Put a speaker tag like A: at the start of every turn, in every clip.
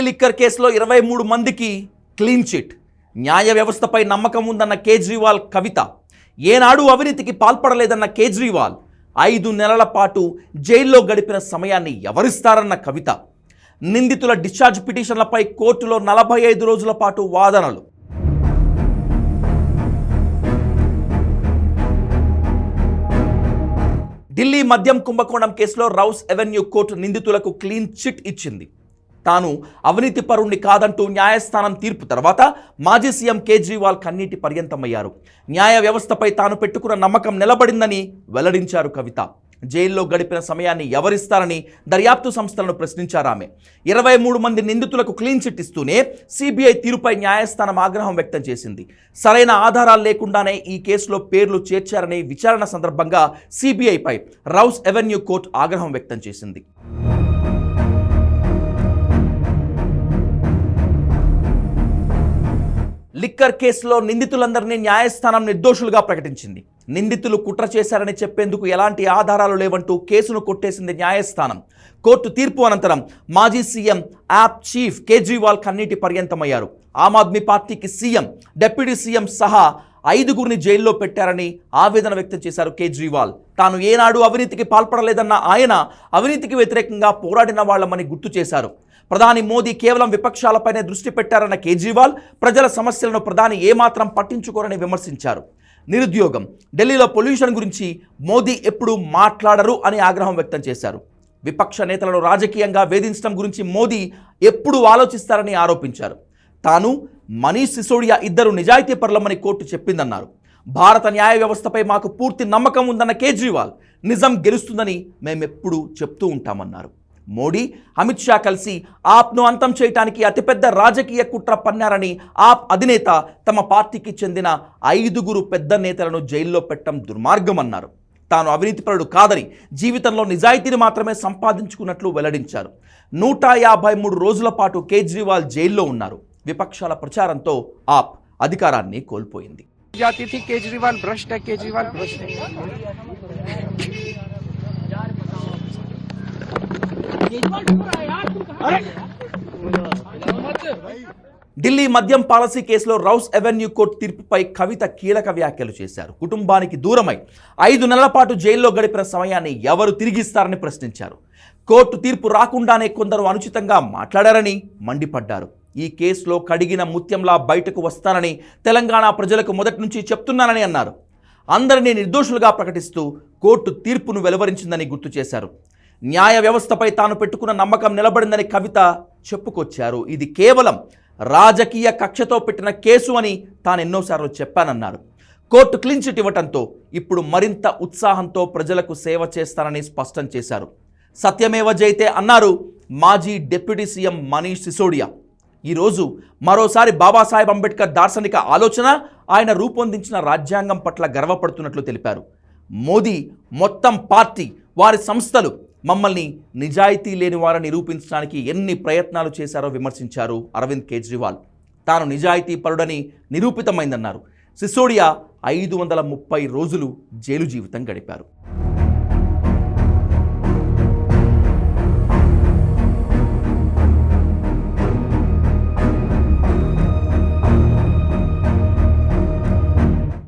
A: Delhi liquor కేసులో 23 మందికి clean chit. న్యాయ వ్యవస్థపై నమ్మకం ఉందన్న కేజ్రీవాల్ కవిత. ఏనాడు అవినీతికి పాల్పడలేదన్న కేజ్రీవాల్ 5 నెలల పాటు జైల్లో గడిపిన సమయాన్ని ఎవరిస్తారన్న కవిత. నిందితుల డిశ్చార్జ్ పిటిషన్లపై కోర్టులో 45 రోజుల పాటు వాదనలు. ఢిల్లీ మద్యం కుంభకోణం కేసులో రౌస్ ఎవెన్యూ కోర్టు నిందితులకు క్లీన్ చిట్ ఇచ్చింది. తాను అవినీతి పరుణ్ణి కాదంటూ న్యాయస్థానం తీర్పు తర్వాత మాజీ సీఎం కేజ్రీవాల్ కన్నీటి పర్యంతమయ్యారు. న్యాయ వ్యవస్థపై తాను పెట్టుకున్న నమ్మకం నిలబడిందని వెల్లడించారు కవిత. జైల్లో గడిపిన సమయాన్ని ఎవరిస్తారని దర్యాప్తు సంస్థలను ప్రశ్నించారు ఆమె. 23 మంది నిందితులకు క్లీన్ చిట్ ఇస్తూనే సిబిఐ తీరుపై న్యాయస్థానం ఆగ్రహం వ్యక్తం చేసింది. సరైన ఆధారాలు లేకుండానే ఈ కేసులో పేర్లు చేర్చారని విచారణ సందర్భంగా సిబిఐపై రౌస్ ఎవెన్యూ కోర్టు ఆగ్రహం వ్యక్తం చేసింది. లిక్కర్ కేసులో నిందితులందరినీ న్యాయస్థానం నిర్దోషులుగా ప్రకటించింది. నిందితులు కుట్ర చేశారని చెప్పేందుకు ఎలాంటి ఆధారాలు లేవంటూ కేసును కొట్టేసింది న్యాయస్థానం. కోర్టు తీర్పు అనంతరం మాజీ సీఎం యాప్ చీఫ్ కేజ్రీవాల్ కన్నీటి పర్యంతమయ్యారు. ఆమ్ ఆద్మీ పార్టీకి సీఎం, డిప్యూటీ సీఎం సహా 5గురిని జైల్లో పెట్టారని ఆవేదన వ్యక్తం చేశారు కేజ్రీవాల్. తాను ఏనాడు అవినీతికి పాల్పడలేదన్న ఆయన అవినీతికి వ్యతిరేకంగా పోరాడిన వాళ్లమని గుర్తు చేశారు. ప్రధాని మోదీ కేవలం విపక్షాలపైనే దృష్టి పెట్టారన్న కేజ్రీవాల్ ప్రజల సమస్యలను ప్రధాని ఏమాత్రం పట్టించుకోరని విమర్శించారు. నిరుద్యోగం, ఢిల్లీలో పొల్యూషన్ గురించి మోదీ ఎప్పుడూ మాట్లాడరు అని ఆగ్రహం వ్యక్తం చేశారు. విపక్ష నేతలను రాజకీయంగా వేధించడం గురించి మోదీ ఎప్పుడూ ఆలోచిస్తారని ఆరోపించారు. తాను మనీష్ సిసోడియా ఇద్దరు నిజాయితీ పరులమని కోర్టు చెప్పిందన్నారు. భారత న్యాయ వ్యవస్థపై మాకు పూర్తి నమ్మకం ఉందన్న కేజ్రీవాల్ నిజం గెలుస్తుందని మేమెప్పుడూ చెప్తూ ఉంటామన్నారు. మోడీ, అమిత్ షా కలిసి ఆప్ను అంతం చేయడానికి అతిపెద్ద రాజకీయ కుట్ర పన్నారని ఆప్ అధినేత తమ పార్టీకి చెందిన 5గురు పెద్ద నేతలను జైల్లో పెట్టడం దుర్మార్గమన్నారు. తాను అవినీతిపరుడు కాదని, జీవితంలో నిజాయితీని మాత్రమే సంపాదించుకున్నట్లు వెల్లడించారు. 153 రోజుల పాటు కేజ్రీవాల్ జైల్లో ఉన్నారు. విపక్షాల ప్రచారంతో ఆప్ అధికారాన్ని కోల్పోయింది. ఢిల్లీ మద్యం పాలసీ కేసులో రౌస్ ఎవెన్యూ కోర్టు తీర్పుపై కవిత కీలక వ్యాఖ్యలు చేశారు. కుటుంబానికి దూరమై 5 నెలల పాటు జైల్లో గడిపిన సమయాన్ని ఎవరు తిరిగిస్తారని ప్రశ్నించారు. కోర్టు తీర్పు రాకుండానే కొందరు అనుచితంగా మాట్లాడారని మండిపడ్డారు. ఈ కేసులో కడిగిన ముత్యంలా బయటకు వస్తానని తెలంగాణ ప్రజలకు మొదటి నుంచి చెప్తున్నానని అన్నారు. అందరినీ నిర్దోషులుగా ప్రకటిస్తూ కోర్టు తీర్పును వెలువరించిందని గుర్తు చేశారు. న్యాయ వ్యవస్థపై తాను పెట్టుకున్న నమ్మకం నిలబడిందని కవిత చెప్పుకొచ్చారు. ఇది కేవలం రాజకీయ కక్షతో పెట్టిన కేసు అని తాను ఎన్నోసార్లు చెప్పానన్నారు. కోర్టు క్లీన్ చిట్ ఇవ్వటంతో ఇప్పుడు మరింత ఉత్సాహంతో ప్రజలకు సేవ చేస్తానని స్పష్టం చేశారు. సత్యమేవ జయతే అన్నారు మాజీ డిప్యూటీ సీఎం మనీష్ సిసోడియా. ఈరోజు మరోసారి బాబాసాహెబ్ అంబేద్కర్ దార్శనిక ఆలోచన, ఆయన రూపొందించిన రాజ్యాంగం పట్ల గర్వపడుతున్నట్లు తెలిపారు. మోదీ, మొత్తం పార్టీ, వారి సంస్థలు మమ్మల్ని నిజాయితీ లేని వారిని నిరూపించడానికి ఎన్ని ప్రయత్నాలు చేశారో విమర్శించారు అరవింద్ కేజ్రీవాల్. తాను నిజాయితీ పరుడని నిరూపితమైందన్నారు. సిసోడియా 530 రోజులు జైలు జీవితం గడిపారు.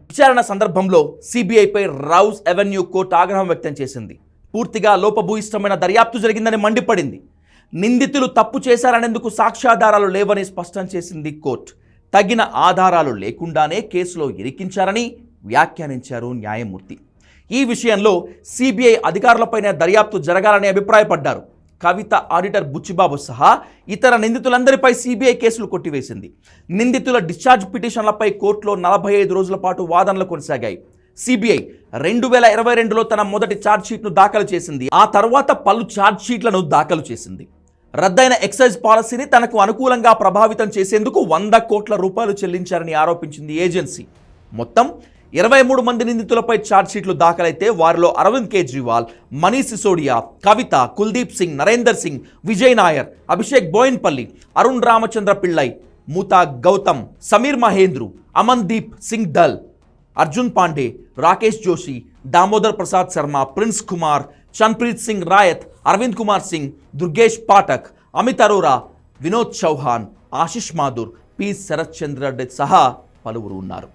A: విచారణ సందర్భంలో సిబిఐపై రౌస్ ఎవెన్యూ కోర్టు ఆగ్రహం వ్యక్తం చేసింది. పూర్తిగా లోపభూయిష్టమైన దర్యాప్తు జరిగిందని మండిపడింది. నిందితులు తప్పు చేశారనేందుకు సాక్ష్యాధారాలు లేవని స్పష్టం చేసింది కోర్టు. తగిన ఆధారాలు లేకుండానే కేసులో ఇరికించారని వ్యాఖ్యానించారు న్యాయమూర్తి. ఈ విషయంలో సిబిఐ అధికారులపైనే దర్యాప్తు జరగాలని అభిప్రాయపడ్డారు. కవిత, ఆడిటర్ బుచ్చిబాబు సహా ఇతర నిందితులందరిపై సిబిఐ కేసులు కొట్టివేసింది. నిందితుల డిశ్చార్జ్ పిటిషన్లపై కోర్టులో 45 రోజుల పాటు వాదనలు కొనసాగాయి. సిబిఐ 2022లో తన మొదటి ఛార్జ్షీట్ను దాఖలు చేసింది. ఆ తర్వాత పలు ఛార్జ్షీట్లను దాఖలు చేసింది. రద్దయిన ఎక్సైజ్ పాలసీని తనకు అనుకూలంగా ప్రభావితం చేసేందుకు 100 కోట్ల రూపాయలు చెల్లించారని ఆరోపించింది ఏజెన్సీ. మొత్తం 23 మంది నిందితులపై ఛార్జ్షీట్లు దాఖలైతే వారిలో అరవింద్ కేజ్రీవాల్, మనీష్ సిసోడియా, కవిత, కుల్దీప్ సింగ్, నరేందర్ సింగ్, విజయ్ నాయర్, అభిషేక్ బోయిన్పల్లి, అరుణ్ రామచంద్ర పిళ్ళై, మూతా గౌతమ్, సమీర్ మహేంద్రు, అమన్దీప్ సింగ్ దల్, అర్జున్ పాండే, రాకేష్ జోషి, దామోదర్ ప్రసాద్ శర్మ, ప్రిన్స్ కుమార్, చన్ప్రీత్ సింగ్ రాయత్, అరవింద్ కుమార్ సింగ్, దుర్గేష్ పాఠక్, అమిత్ అరోరా, వినోద్ చౌహాన్, ఆశిష్ మాథుర్, పి శరత్ చంద్ర రెడ్డి సహా పలువురు ఉన్నారు.